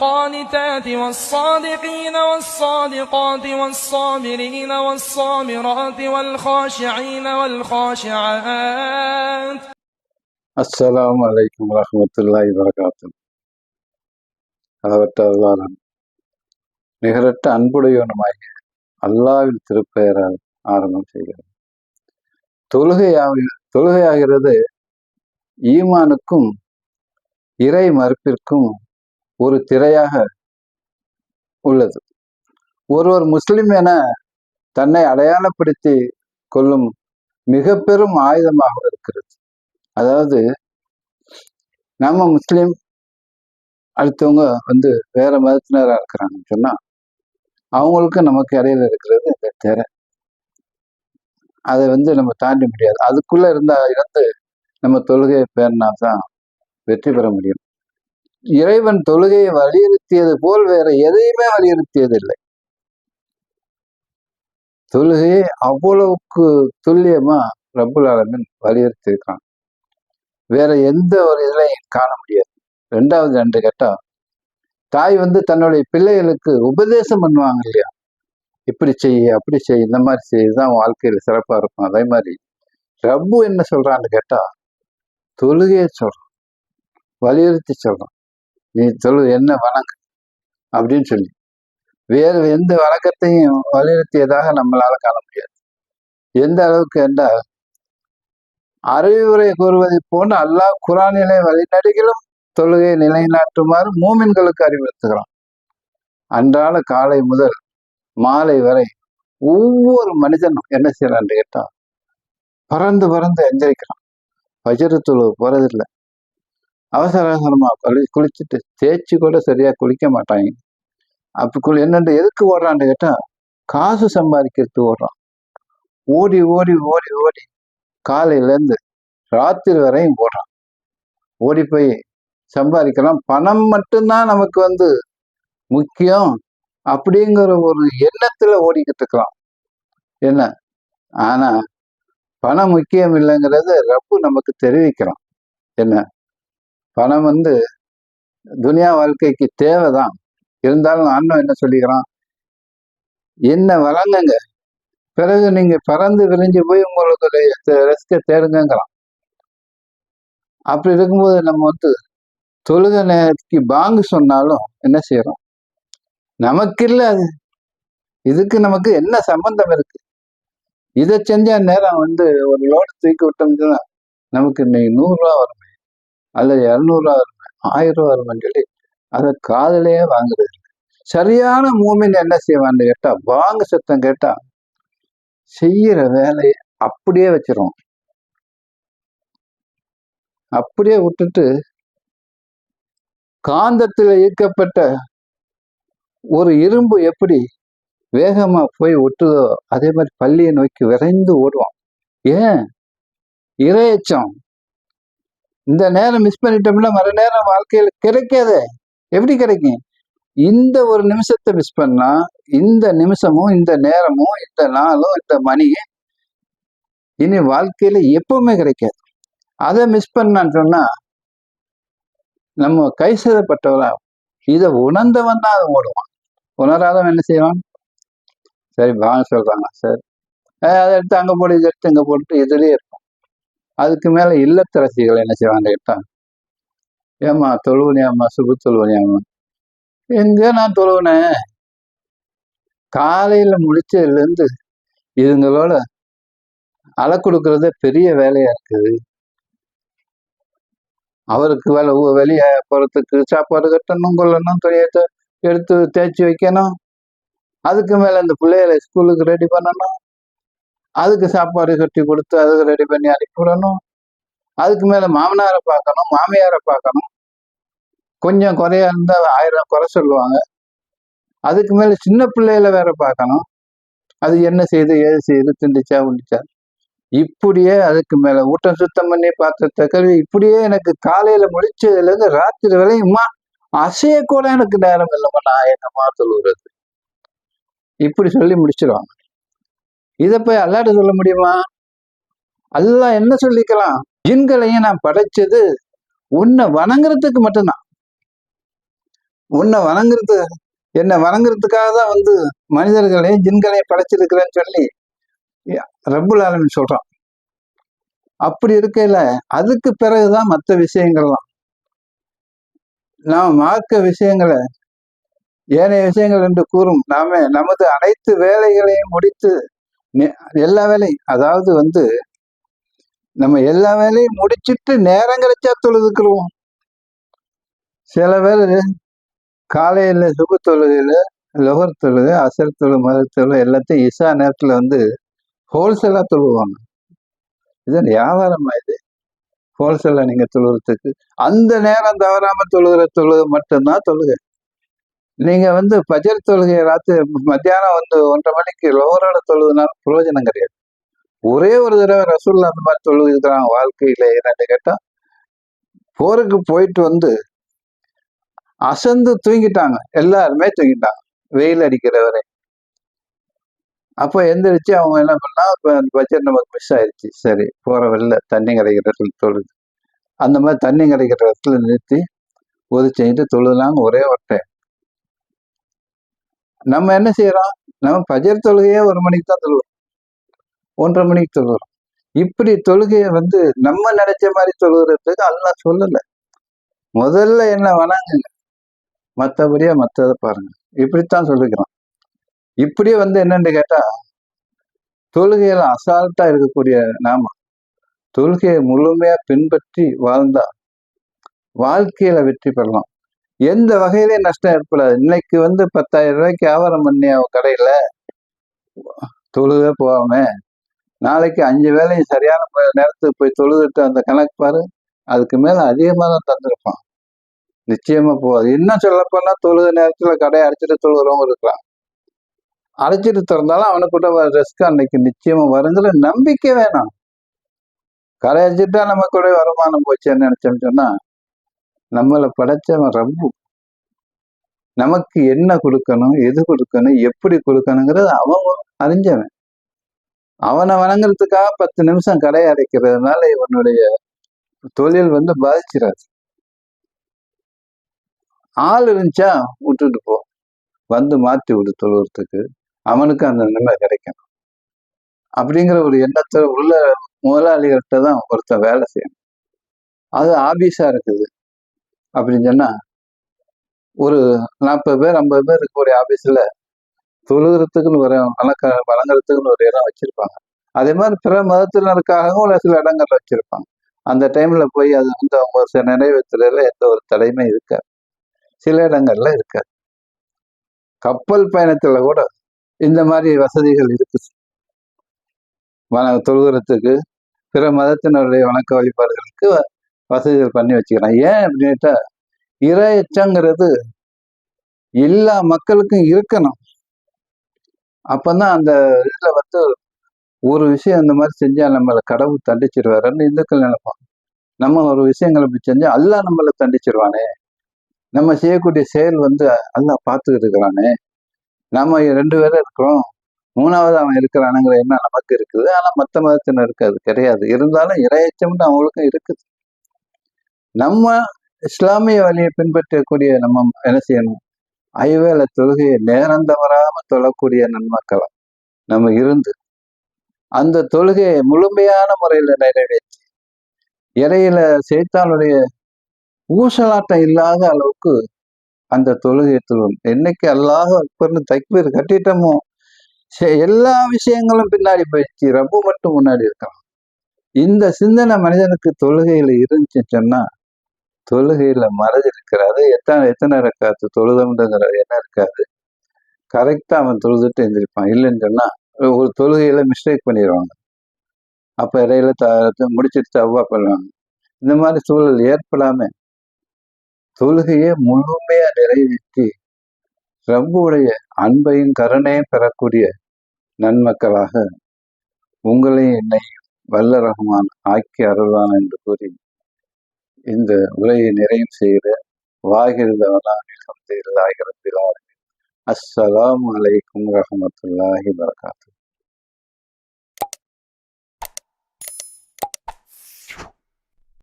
القانتات والصادقين والصادقات والصابرين والصابرات والخاشعين والخاشعات. அஸ்ஸலாமு அலைக்கும் வரஹ்மத்துல்லாஹி வபரகாத்துஹு. அளவற்ற அருளாளன் நிகரற்ற அன்புடையவனுமாகிய அல்லாஹ்வின் திருப்பெயரால் ஆரம்பம் செய்கிறது. தொழுகையாகிறது ஈமானுக்கும் இறை மறுப்பிற்கும் ஒரு திரையாக உள்ளது. ஒருவர் முஸ்லிம் என தன்னை அடையாளப்படுத்தி கொள்ளும் மிக பெரும் ஆயுதமாக இருக்கிறது. அதாவது நம்ம முஸ்லீம், அடுத்தவங்க வேற மதத்தினராக இருக்கிறாங்கன்னு சொன்னா அவங்களுக்கு நமக்கு இடையில இருக்கிறது இந்த திரை. அதை நம்ம தாண்டி முடியாது. அதுக்குள்ள இருந்து நம்ம தொழுகையை பேரினால்தான் வெற்றி பெற முடியும். இறைவன் தொழுகையை வலியுறுத்தியது போல் வேற எதையுமே வலியுறுத்தியது இல்லை. தொழுகையை அவ்வளவுக்கு துல்லியமா ரப்புல் ஆலமீன் வலியுறுத்தி இருக்கான். வேற எந்த ஒரு இதுலையும் காண முடியாது. ரெண்டாவது ரெண்டு கேட்டா, தாய் தன்னுடைய பிள்ளைகளுக்கு உபதேசம் பண்ணுவாங்க இல்லையா, இப்படி செய்ய அப்படி செய்ய, இந்த மாதிரி செய்யதான் வாழ்க்கையில சிறப்பா இருக்கும். அதே மாதிரி ரப்பு என்ன சொல்றான்னு கேட்டா, தொழுகையை சொல்றான், வலியுறுத்தி சொல்றான். நீ என்ன வணங்கு அப்படின்னு சொல்லி வேறு எந்த வழக்கத்தையும் வலியுறுத்தியதாக நம்மளால காண முடியாது. எந்த அளவுக்கு என்றால், அறிவுரை கூறுவதை போன்று அல்லாஹ் குர்ஆனிலே வழிநடிகளும் தொழுகை நிலைநாட்டுமாறு மூமின்களுக்கு அறிவுறுத்துகிறான். அன்றாட காலை முதல் மாலை வரை ஒவ்வொரு மனிதனும் என்ன செய்யறான்னு கேட்டா, பறந்து பறந்து எந்திரிக்கிறான். ஃபஜ்ர் தொழுகை போறதில்லை. அவசர அவசரமா குளிச்சுட்டு தேய்ச்சி கூட சரியா குளிக்க மாட்டாங்க. அப்படி என்னண்டு எதுக்கு ஓடுறான்னு கேட்டா, காசு சம்பாதிக்கிறதுக்கு ஓடுறான். ஓடி ஓடி ஓடி ஓடி காலையில இருந்து ராத்திரி வரையும் போடுறான். ஓடி போய் சம்பாதிக்கலாம். பணம் மட்டும்தான் நமக்கு முக்கியம் அப்படிங்கிற ஒரு எண்ணத்துல ஓடிக்கிட்டு இருக்கலாம். என்ன ஆனா பணம் முக்கியம் இல்லைங்கிறது ரப்பு நமக்கு தெரிவிக்கிறான். என்ன, பணம் துனியா வாழ்க்கைக்கு தேவைதான். இருந்தாலும் அண்ணன் என்ன சொல்லிக்கிறான், என்ன வழங்குங்க, பிறகு நீங்க பறந்து விரிஞ்சு போய் உங்களுக்கு ரெஸ்க தேடுங்கிறான். அப்படி இருக்கும்போது நம்ம தொழுகை நேரத்துக்கு பாங்கு சொன்னாலும் என்ன செய்யறோம், நமக்கு இல்லை அது. இதுக்கு நமக்கு என்ன சம்பந்தம் இருக்கு? இதை செஞ்ச நேரம் ஒரு லோடு தூக்கி விட்டோம்னா நமக்கு இன்னைக்கு 100 ரூபா வருமே, அல்லது 200 ரூபா வருமே, 1000 ரூபா வருமென்னு சொல்லி அதை காதலையே வாங்குறது. சரியான மூமின் என்ன செய்வான்னு கேட்டா, பாங்கு சத்தம் கேட்டா செய்யற வேலையை அப்படியே வச்சிரும். அப்படியே விட்டுட்டு காந்தத்துல ஈர்க்கப்பட்ட ஒரு இரும்பு எப்படி வேகமா போய் ஒட்டுதோ அதே மாதிரி பள்ளியை நோக்கி விரைந்து ஓடுவான். ஏன்? இரையச்சம். இந்த நேரம் மிஸ் பண்ணிட்டோம்னா மறு நேரம் வாழ்க்கையில கிடைக்காதே. எப்படி கிடைக்கும்? இந்த ஒரு நிமிஷத்தை மிஸ் பண்ணா இந்த நிமிஷமும் இந்த நேரமும் இந்த நாளும் இந்த மணியும் இனி வாழ்க்கையில எப்பவுமே கிடைக்காது. அதை மிஸ் பண்ணான்னு சொன்னா நம்ம கை செய்யப்பட்டவரா. இதை உணர்ந்தவன் தான் அதை ஓடுவான். உணராதவன் என்ன செய்வான்? சரி வாங்க சொல்றாங்க, சரி அதை எடுத்து அங்க போட்டு இதை எடுத்து இங்க போட்டு இதுலயே இருக்கும். அதுக்கு மேல இல்லத்தரசிகள் என்ன செய்வாங்க கேட்டா, ஏமா தொழுவனியாமா, சுப தொழுவனியாமா, எங்க நான் தொழுவினேன், காலையில முடிச்சதுல இருந்து இதுங்களோட அலை கொடுக்கறத பெரிய வேலையா இருக்குது. அவருக்கு வெளியே போறதுக்கு சாப்பாடு கட்டணும், கொள்ளணும், துணியத்தை எடுத்து தேய்ச்சி வைக்கணும், அதுக்கு மேல இந்த பிள்ளைகளை ஸ்கூலுக்கு ரெடி பண்ணணும், அதுக்கு சாப்பாடு கட்டி கொடுத்து அதுக்கு ரெடி பண்ணி அனுப்பிவிடணும், அதுக்கு மேல மாமனாரை பார்க்கணும், மாமியாரை பார்க்கணும், கொஞ்சம் குறையா இருந்தா 1000 குறை சொல்லுவாங்க, அதுக்கு மேல சின்ன பிள்ளைகளை வேற பார்க்கணும், அது என்ன செய்யுது ஏது செய்யுது, திண்டுச்சா உண்டிச்சா, இப்படியே அதுக்கு மேல ஊட்டம் சுத்தம் பண்ணி பாத்திரத்தை கழுவி, இப்படியே எனக்கு காலையில முடிச்சதுல இருந்து ராத்திரி வரையுமா அசைய கூட எனக்கு நேரம் இல்லைம்மா, நான் என்னமா சொல்லுறது, இப்படி சொல்லி முடிச்சிருவாங்க. இதை போய் அல்லாட்ட சொல்ல முடியுமா? அல்லாஹ் என்ன சொல்லிக்கலாம், ஜின்களையும் நான் படைச்சது உன்னை வணங்குறதுக்கு மட்டும்தான். உன்னை வணங்குறது என்னை வணங்குறதுக்காக தான் வந்து மனிதர்களையும் ஜின்களையும் படைச்சிருக்கிறேன்னு சொல்லி ரப்புல் ஆலமீன் சொல்றான். அப்படி இருக்கையில அதுக்கு பிறகுதான் மற்ற விஷயங்கள்லாம். நாம் மார்க்க விஷயங்களை ஏனைய விஷயங்கள் என்று கூறும் நாம நமது அனைத்து வேலைகளையும் முடித்து எல்லா வேலையும், அதாவது வந்து நம்ம எல்லா வேலையும் முடிச்சிட்டு நேரம் கிடைச்சா தொழுதுக்குருவோம். சில பேர் காலையில சுப தொழுகையில லொஹர் தொழுகை, அசர் தொழு, மதர் தொழு எல்லாத்தையும் இஷா நேரத்துல வந்து ஹோல்சேலா தொழுவாங்க. இது வியாபாரமா இது? ஹோல்சேலா நீங்க தொழுகிறதுக்கு அந்த நேரம் தவறாம தொழுகிற தொழுகை மட்டும்தான் தொழுகை. நீங்க வந்து பஜர் தொழுகை ராத்திரி மத்தியானம் வந்து 1:30 மணிக்கு லோகரோட தொழுதுனாலும் பிரயோஜனம் கிடையாது. ஒரே ஒரு தடவை ரசூல்லா அந்த மாதிரி தொழுகிறாங்க வாழ்க்கையில. என்னன்னு கேட்டா, போருக்கு போயிட்டு வந்து அசந்து தூங்கிட்டாங்க, எல்லாருமே தூங்கிட்டாங்க வெயில் அடிக்கிற வரை. அப்ப எந்திரிச்சு அவங்க என்ன பண்ணா, இப்ப பட்ஜெட் நமக்கு மிஸ் ஆயிடுச்சு, சரி போற வழியில தண்ணி கிடைக்கிற இடத்துல தொழுது, அந்த மாதிரி தண்ணி கிடைக்கிற இடத்துல நிறுத்தி ஒதுச்சிட்டு தொழுதுனாங்க ஒரே ஒட்டை. நம்ம என்ன செய்யறோம், நம்ம பஜர் தொழுகையே 1 மணிக்கு தான் தொழுவோம், 1:30 மணிக்கு தொழுகிறோம். இப்படி தொழுகையை வந்து நம்ம நினைச்ச மாதிரி தொழுகிறதுக்கு அல்லாஹ் சொல்லல. முதல்ல என்ன வணங்குங்க, மற்றபடியா மற்றதை பாருங்க, இப்படித்தான் சொல்லிக்கிறோம். இப்படியே வந்து என்னன்னு கேட்டா, தொழுகையில அசால்ட்டா இருக்கக்கூடிய நாம தொழுகையை முழுமையா பின்பற்றி வாழ்ந்தா வாழ்க்கையில வெற்றி பெறலாம். எந்த வகையிலையும் நஷ்டம் ஏற்படாது. இன்னைக்கு வந்து 10,000 ரூபாய்க்கு வியாபாரம் பண்ணி அவன் கடையில தொழுக போகாம நாளைக்கு 5 வேலையும் சரியான நேரத்துக்கு போய் தொழுதுட்டு அந்த கணக்கு பாரு, அதுக்கு மேல அதிகமா தான் தந்திருப்பான். நிச்சயமா போகாது. இன்னும் சொல்லப்போனா தொழுக நேரத்துல கடையை அடைச்சிட்டு தொழுகிறவங்க இருக்கலாம். அடைச்சிட்டு திறந்தாலும் அவனுக்கு கூட ரிஸ்க் அன்னைக்கு நிச்சயமா வருங்கிற நம்பிக்கை வேணாம். கடை அடிச்சுட்டா நமக்கு கூட வருமானம் போச்சேன்னு நினைச்சோம்னு சொன்னா, நம்மளை படைச்சவன் ரப்பு. நமக்கு என்ன கொடுக்கணும், எது கொடுக்கணும், எப்படி கொடுக்கணுங்கிறது அவன் அறிஞ்சவன். அவனை வணங்குறதுக்காக 10 நிமிஷம் கடை அடைக்கிறதுனால இவனுடைய தொழில் வந்து பாதிச்சிடாது. ஆள் இருந்துச்சா விட்டுட்டு போ, வந்து மாத்தி விடு தொழுகிறதுக்கு, அவனுக்கு அந்த நிலைமை கிடைக்கணும் அப்படிங்கிற ஒரு எண்ணத்தை உள்ள முதலாளிகள்கிட்ட தான் ஒருத்தன் வேலை செய்யணும். அது ஆபீஸா இருக்குது அப்படின்னு சொன்னா, ஒரு 40 பேர் 50 பேர் இருக்கக்கூடிய ஆபீஸ்ல தொழுகிறதுக்குன்னு ஒரு வழங்குறதுக்குன்னு ஒரு இடம் வச்சிருப்பாங்க. அதே மாதிரி பிற மதத்தினருக்காகவும் ஒரு சில இடங்கள்ல வச்சிருப்பாங்க. அந்த டைம்ல போய் அது வந்து அவங்க நிறைவேற்றுறதுல எந்த ஒரு தடையுமே இருக்காது. சில இடங்கள்ல இருக்காது. கப்பல் பயணத்துல கூட இந்த மாதிரி வசதிகள் இருக்குது. தொழுகிறதுக்கு பிற மதத்தினருடைய வணக்க வழிபாடுகளுக்கு வசதிகள் பண்ணி வச்சுக்கிறான். ஏன் அப்படின்ட்டா, இறை எச்சங்கிறது எல்லா மக்களுக்கும் இருக்கணும். அப்பதான் அந்த இதுல வந்து ஒரு விஷயம் இந்த மாதிரி செஞ்சா நம்மளை கடவுள் தண்டிச்சிருவாருன்னு இந்துக்கள் நினைப்பாங்க. நம்ம ஒரு விஷயங்களை இப்படி செஞ்சா அல்லாஹ் நம்மளை தண்டிச்சிருவானே, நம்ம செய்யக்கூடிய செயல் வந்து அல்லாஹ் பார்த்துக்கிட்டு இருக்கிறானே, நம்ம 2 பேரும் இருக்கிறோம், 3வது அவன் இருக்கிறானுங்கிற எண்ணம் நமக்கு இருக்குது. ஆனா மற்ற மதத்தினருக்கு அது கிடையாது. இருந்தாலும் இறையச்சம்னு அவங்களுக்கும் இருக்குது. நம்ம இஸ்லாமிய வழியை பின்பற்றக்கூடிய நம்ம என்ன செய்யணும், ஐவேளை தொழுகையை நேரம் தவறாம தொழக்கூடிய நன்மக்களா நம்ம இருந்து அந்த தொழுகையை முழுமையான முறையில நிறைவேற்றி இறையில சைத்தானுடைய ஊசலாட்டம் இல்லாத அளவுக்கு அந்த தொழுகையை தொழுவோம். என்னைக்கு அல்லாஹ் அக்பர்னு தக்பீர் கட்டிட்டோமோ எல்லா விஷயங்களும் பின்னாடி போயிடுச்சு, ரப்பு மட்டும் முன்னாடி இருக்கலாம். இந்த சிந்தனை மனிதனுக்கு தொழுகையில இருந்துச்சுன்னு சொன்னா தொழுகையில மறதி இருக்கிறாரு. எத்தனை ரக்காத்து தொழுதம்ங்கிற எண்ணம் இருக்காது. கரெக்டா அவன் தொழுதுட்டு எழுந்திருப்பான். இல்லைன்னு சொன்னா ஒரு தொழுகையில மிஸ்டேக் பண்ணிடுவாங்க. அப்ப இடையில முடிச்சுட்டு தவ்வா பண்ணுவாங்க. இந்த மாதிரி சூழல் ஏற்படாம தொழுகையை முழுமையா நிறைவேற்றி ரப்புடைய அன்பையும் கருணையும் பெறக்கூடிய நன்மக்களாக உங்களையும் என்னையும் வல்ல ரஹ்மான் ஆக்கி அருள்வான் என்று கூறி இந்த உரையை நிறைவு செய்கிற வாகிருந்தவனாக அஸ்ஸலாமு அலைக்கும் வரஹ்மத்துல்லாஹி வபரகாத்துஹு.